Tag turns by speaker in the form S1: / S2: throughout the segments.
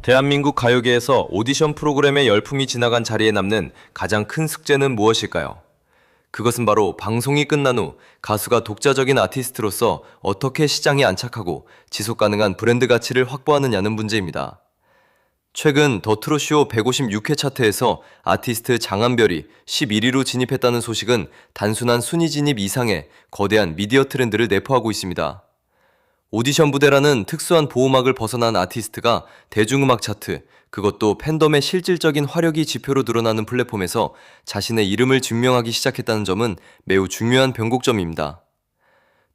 S1: 대한민국 가요계에서 오디션 프로그램의 열풍이 지나간 자리에 남는 가장 큰 숙제는 무엇일까요? 그것은 바로 방송이 끝난 후 가수가 독자적인 아티스트로서 어떻게 시장에 안착하고 지속 가능한 브랜드 가치를 확보하느냐는 문제입니다. 최근 더 트롯쇼 156회 차트에서 아티스트 장한별이 11위로 진입했다는 소식은 단순한 순위 진입 이상의 거대한 미디어 트렌드를 내포하고 있습니다. 오디션 부대라는 특수한 보호막을 벗어난 아티스트가 대중음악 차트, 그것도 팬덤의 실질적인 화력이 지표로 드러나는 플랫폼에서 자신의 이름을 증명하기 시작했다는 점은 매우 중요한 변곡점입니다.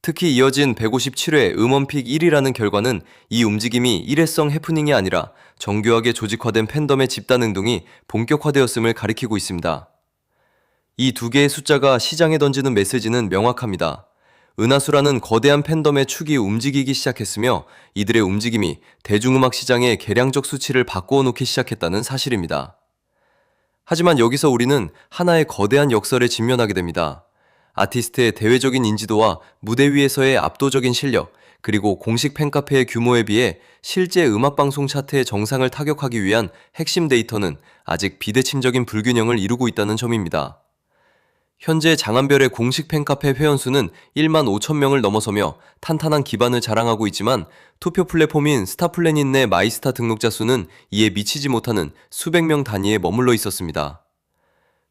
S1: 특히 이어진 157회 음원픽 1위라는 결과는 이 움직임이 일회성 해프닝이 아니라 정교하게 조직화된 팬덤의 집단 행동이 본격화되었음을 가리키고 있습니다. 이 두 개의 숫자가 시장에 던지는 메시지는 명확합니다. 은하수라는 거대한 팬덤의 축이 움직이기 시작했으며 이들의 움직임이 대중음악 시장의 계량적 수치를 바꾸어 놓기 시작했다는 사실입니다. 하지만 여기서 우리는 하나의 거대한 역설에 직면하게 됩니다. 아티스트의 대외적인 인지도와 무대 위에서의 압도적인 실력, 그리고 공식 팬카페의 규모에 비해 실제 음악방송 차트의 정상을 타격하기 위한 핵심 데이터는 아직 비대칭적인 불균형을 이루고 있다는 점입니다. 현재 장한별의 공식 팬카페 회원수는 1만 5천 명을 넘어서며 탄탄한 기반을 자랑하고 있지만 투표 플랫폼인 스타플래닛 내 마이스타 등록자 수는 이에 미치지 못하는 수백 명 단위에 머물러 있었습니다.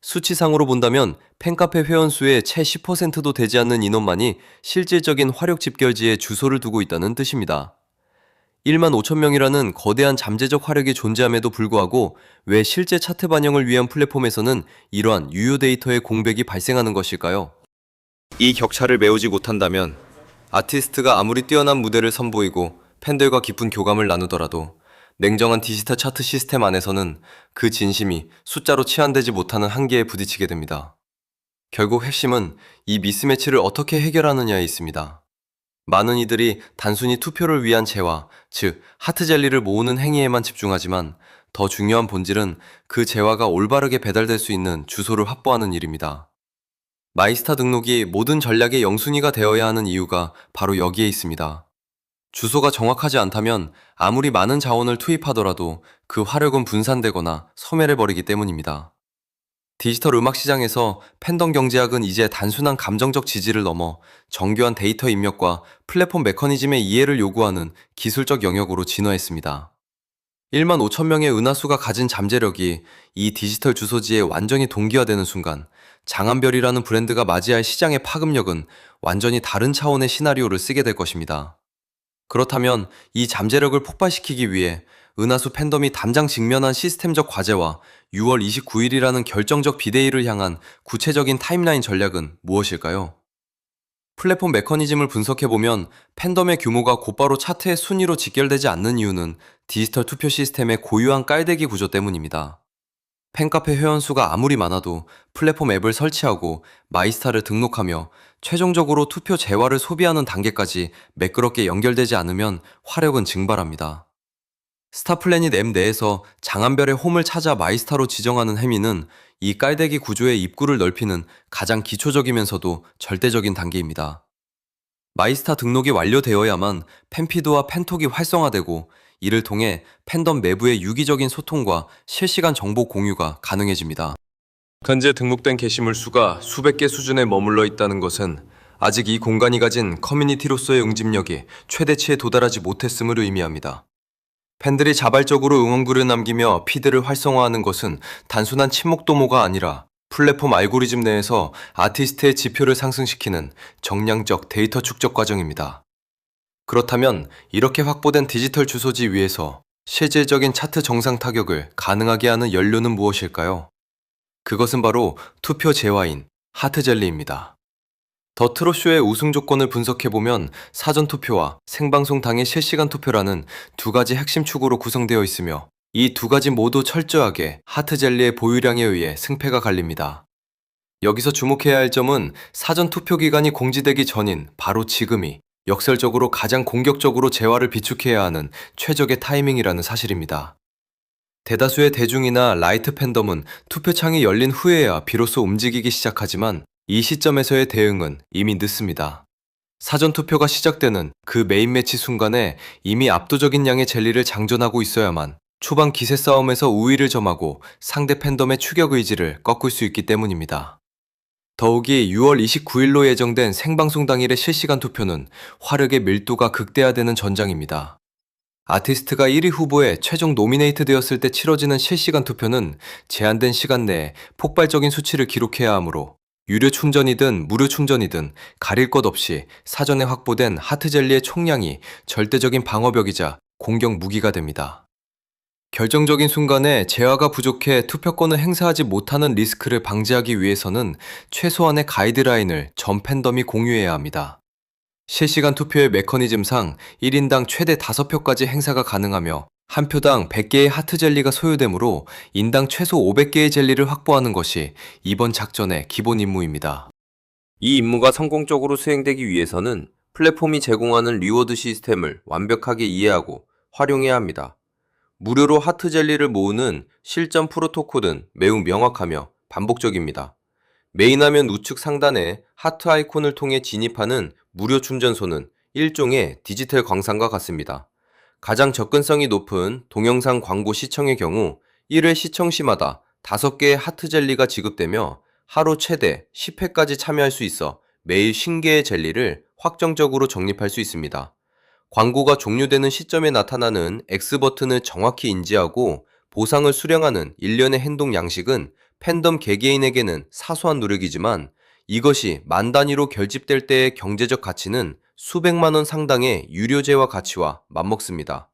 S1: 수치상으로 본다면 팬카페 회원수의 채 10%도 되지 않는 인원만이 실질적인 화력 집결지에 주소를 두고 있다는 뜻입니다. 1만 5천 명이라는 거대한 잠재적 화력이 존재함에도 불구하고 왜 실제 차트 반영을 위한 플랫폼에서는 이러한 유효 데이터의 공백이 발생하는 것일까요? 이 격차를 메우지 못한다면 아티스트가 아무리 뛰어난 무대를 선보이고 팬들과 깊은 교감을 나누더라도 냉정한 디지털 차트 시스템 안에서는 그 진심이 숫자로 치환되지 못하는 한계에 부딪히게 됩니다. 결국 핵심은 이 미스매치를 어떻게 해결하느냐에 있습니다. 많은 이들이 단순히 투표를 위한 재화, 즉 하트젤리를 모으는 행위에만 집중하지만 더 중요한 본질은 그 재화가 올바르게 배달될 수 있는 주소를 확보하는 일입니다. 마이스타 등록이 모든 전략의 영순위가 되어야 하는 이유가 바로 여기에 있습니다. 주소가 정확하지 않다면 아무리 많은 자원을 투입하더라도 그 화력은 분산되거나 소멸해버리기 때문입니다. 디지털 음악 시장에서 팬덤 경제학은 이제 단순한 감정적 지지를 넘어 정교한 데이터 입력과 플랫폼 메커니즘의 이해를 요구하는 기술적 영역으로 진화했습니다. 1만 5천 명의 은하수가 가진 잠재력이 이 디지털 주소지에 완전히 동기화되는 순간 장한별이라는 브랜드가 맞이할 시장의 파급력은 완전히 다른 차원의 시나리오를 쓰게 될 것입니다. 그렇다면 이 잠재력을 폭발시키기 위해 은하수 팬덤이 당장 직면한 시스템적 과제와 6월 29일이라는 결정적 비데이를 향한 구체적인 타임라인 전략은 무엇일까요? 플랫폼 메커니즘을 분석해보면 팬덤의 규모가 곧바로 차트의 순위로 직결되지 않는 이유는 디지털 투표 시스템의 고유한 깔대기 구조 때문입니다. 팬카페 회원수가 아무리 많아도 플랫폼 앱을 설치하고 마이스타를 등록하며 최종적으로 투표 재화를 소비하는 단계까지 매끄럽게 연결되지 않으면 화력은 증발합니다. 스타플래닛 앱 내에서 장한별의 홈을 찾아 마이스타로 지정하는 행위는 이 깔대기 구조의 입구를 넓히는 가장 기초적이면서도 절대적인 단계입니다. 마이스타 등록이 완료되어야만 팬피드와 팬톡이 활성화되고 이를 통해 팬덤 내부의 유기적인 소통과 실시간 정보 공유가 가능해집니다. 현재 등록된 게시물 수가 수백 개 수준에 머물러 있다는 것은 아직 이 공간이 가진 커뮤니티로서의 응집력이 최대치에 도달하지 못했음을 의미합니다. 팬들이 자발적으로 응원글을 남기며 피드를 활성화하는 것은 단순한 친목 도모가 아니라 플랫폼 알고리즘 내에서 아티스트의 지표를 상승시키는 정량적 데이터 축적 과정입니다. 그렇다면 이렇게 확보된 디지털 주소지 위에서 실질적인 차트 정상 타격을 가능하게 하는 연료는 무엇일까요? 그것은 바로 투표 재화인 하트젤리입니다. 더 트롯쇼의 우승 조건을 분석해보면 사전 투표와 생방송 당일 실시간 투표라는 두 가지 핵심 축으로 구성되어 있으며 이 두 가지 모두 철저하게 하트젤리의 보유량에 의해 승패가 갈립니다. 여기서 주목해야 할 점은 사전 투표 기간이 공지되기 전인 바로 지금이 역설적으로 가장 공격적으로 재화를 비축해야 하는 최적의 타이밍이라는 사실입니다. 대다수의 대중이나 라이트 팬덤은 투표창이 열린 후에야 비로소 움직이기 시작하지만 이 시점에서의 대응은 이미 늦습니다. 사전 투표가 시작되는 그 메인 매치 순간에 이미 압도적인 양의 젤리를 장전하고 있어야만 초반 기세 싸움에서 우위를 점하고 상대 팬덤의 추격 의지를 꺾을 수 있기 때문입니다. 더욱이 6월 29일로 예정된 생방송 당일의 실시간 투표는 화력의 밀도가 극대화되는 전장입니다. 아티스트가 1위 후보에 최종 노미네이트 되었을 때 치러지는 실시간 투표는 제한된 시간 내에 폭발적인 수치를 기록해야 하므로 유료 충전이든 무료 충전이든 가릴 것 없이 사전에 확보된 하트젤리의 총량이 절대적인 방어벽이자 공격 무기가 됩니다. 결정적인 순간에 재화가 부족해 투표권을 행사하지 못하는 리스크를 방지하기 위해서는 최소한의 가이드라인을 전 팬덤이 공유해야 합니다. 실시간 투표의 메커니즘상 1인당 최대 5표까지 행사가 가능하며 한 표당 100개의 하트 젤리가 소요되므로 인당 최소 500개의 젤리를 확보하는 것이 이번 작전의 기본 임무입니다. 이 임무가 성공적으로 수행되기 위해서는 플랫폼이 제공하는 리워드 시스템을 완벽하게 이해하고 활용해야 합니다. 무료로 하트 젤리를 모으는 실전 프로토콜은 매우 명확하며 반복적입니다. 메인 화면 우측 상단에 하트 아이콘을 통해 진입하는 무료 충전소는 일종의 디지털 광산과 같습니다. 가장 접근성이 높은 동영상 광고 시청의 경우 1회 시청 시마다 5개의 하트 젤리가 지급되며 하루 최대 10회까지 참여할 수 있어 매일 50개의 젤리를 확정적으로 적립할 수 있습니다. 광고가 종료되는 시점에 나타나는 X버튼을 정확히 인지하고 보상을 수령하는 일련의 행동 양식은 팬덤 개개인에게는 사소한 노력이지만 이것이 만 단위로 결집될 때의 경제적 가치는 수백만 원 상당의 유료재와 가치와 맞먹습니다.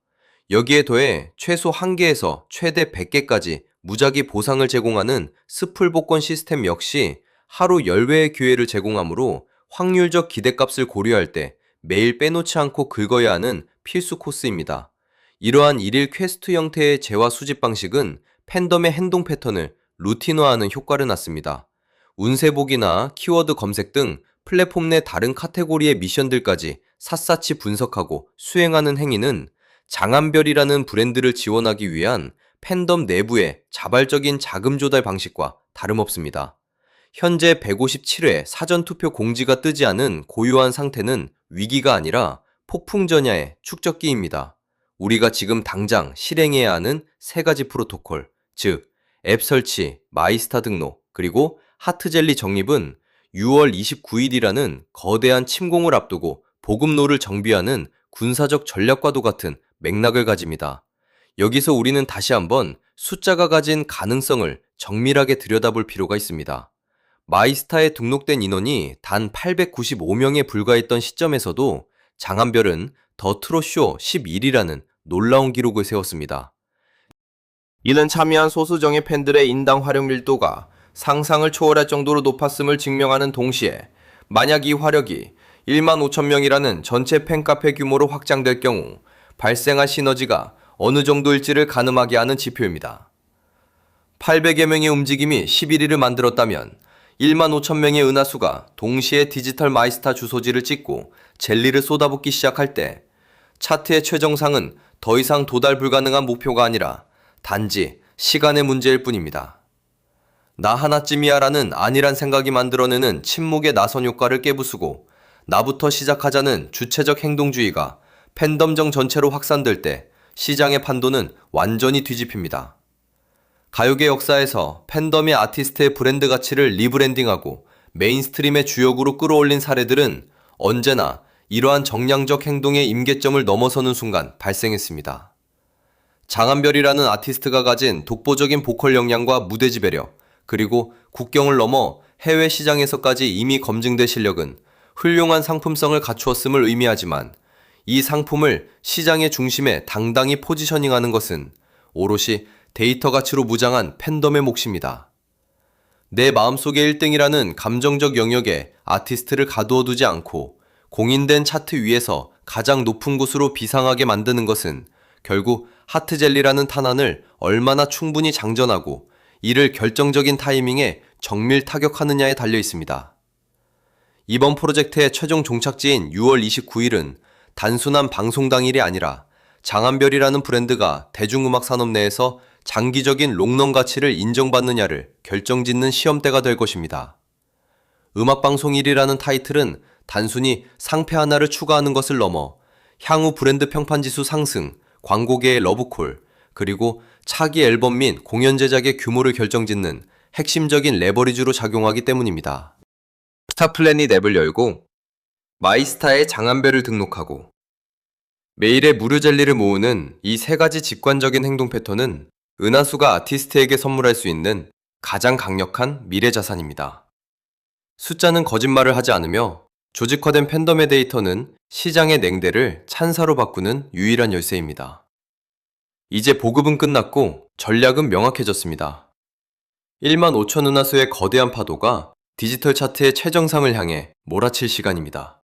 S1: 여기에 더해 최소 1개에서 최대 100개까지 무작위 보상을 제공하는 스풀 복권 시스템 역시 하루 10회의 기회를 제공하므로 확률적 기대값을 고려할 때 매일 빼놓지 않고 긁어야 하는 필수 코스입니다. 이러한 일일 퀘스트 형태의 재화 수집 방식은 팬덤의 행동 패턴을 루틴화하는 효과를 낳습니다. 운세보기나 키워드 검색 등 플랫폼 내 다른 카테고리의 미션들까지 샅샅이 분석하고 수행하는 행위는 장한별이라는 브랜드를 지원하기 위한 팬덤 내부의 자발적인 자금 조달 방식과 다름없습니다. 현재 157회 사전투표 공지가 뜨지 않은 고요한 상태는 위기가 아니라 폭풍전야의 축적기입니다. 우리가 지금 당장 실행해야 하는 3가지 프로토콜, 즉 앱 설치, 마이스타 등록, 그리고 하트젤리 적립은 6월 29일이라는 거대한 침공을 앞두고 보급로를 정비하는 군사적 전략과도 같은 맥락을 가집니다. 여기서 우리는 다시 한번 숫자가 가진 가능성을 정밀하게 들여다볼 필요가 있습니다. 마이스타에 등록된 인원이 단 895명에 불과했던 시점에서도 장한별은 더 트롯쇼 11이라는 놀라운 기록을 세웠습니다. 이는 참여한 소수정예 팬들의 인당 활용 밀도가 상상을 초월할 정도로 높았음을 증명하는 동시에 만약 이 화력이 1만 5천 명이라는 전체 팬카페 규모로 확장될 경우 발생할 시너지가 어느 정도일지를 가늠하게 하는 지표입니다. 800여 명의 움직임이 11위를 만들었다면 1만 5천 명의 은하수가 동시에 디지털 마이스타 주소지를 찍고 젤리를 쏟아붓기 시작할 때 차트의 최정상은 더 이상 도달 불가능한 목표가 아니라 단지 시간의 문제일 뿐입니다. 나 하나쯤이야라는 안일한 생각이 만들어내는 침묵의 나선 효과를 깨부수고 나부터 시작하자는 주체적 행동주의가 팬덤정 전체로 확산될 때 시장의 판도는 완전히 뒤집힙니다. 가요계 역사에서 팬덤이 아티스트의 브랜드 가치를 리브랜딩하고 메인스트림의 주역으로 끌어올린 사례들은 언제나 이러한 정량적 행동의 임계점을 넘어서는 순간 발생했습니다. 장한별이라는 아티스트가 가진 독보적인 보컬 역량과 무대 지배력, 그리고 국경을 넘어 해외 시장에서까지 이미 검증된 실력은 훌륭한 상품성을 갖추었음을 의미하지만 이 상품을 시장의 중심에 당당히 포지셔닝하는 것은 오롯이 데이터 가치로 무장한 팬덤의 몫입니다. 내 마음속의 1등이라는 감정적 영역에 아티스트를 가두어 두지 않고 공인된 차트 위에서 가장 높은 곳으로 비상하게 만드는 것은 결국 하트젤리라는 탄환을 얼마나 충분히 장전하고 이를 결정적인 타이밍에 정밀 타격하느냐에 달려 있습니다. 이번 프로젝트의 최종 종착지인 6월 29일은 단순한 방송 당일이 아니라 장한별이라는 브랜드가 대중음악 산업 내에서 장기적인 롱런 가치를 인정받느냐를 결정짓는 시험대가 될 것입니다. 음악방송일이라는 타이틀은 단순히 상패 하나를 추가하는 것을 넘어 향후 브랜드 평판지수 상승, 광고계의 러브콜, 그리고 차기 앨범 및 공연 제작의 규모를 결정짓는 핵심적인 레버리지로 작용하기 때문입니다. 스타플래닛 앱을 열고 마이스타에 장안배를 등록하고 매일의 무료 젤리를 모으는 이 세 가지 직관적인 행동 패턴은 은하수가 아티스트에게 선물할 수 있는 가장 강력한 미래 자산입니다. 숫자는 거짓말을 하지 않으며 조직화된 팬덤의 데이터는 시장의 냉대를 찬사로 바꾸는 유일한 열쇠입니다. 이제 보급은 끝났고 전략은 명확해졌습니다. 1만 5천 은하수의 거대한 파도가 디지털 차트의 최정상을 향해 몰아칠 시간입니다.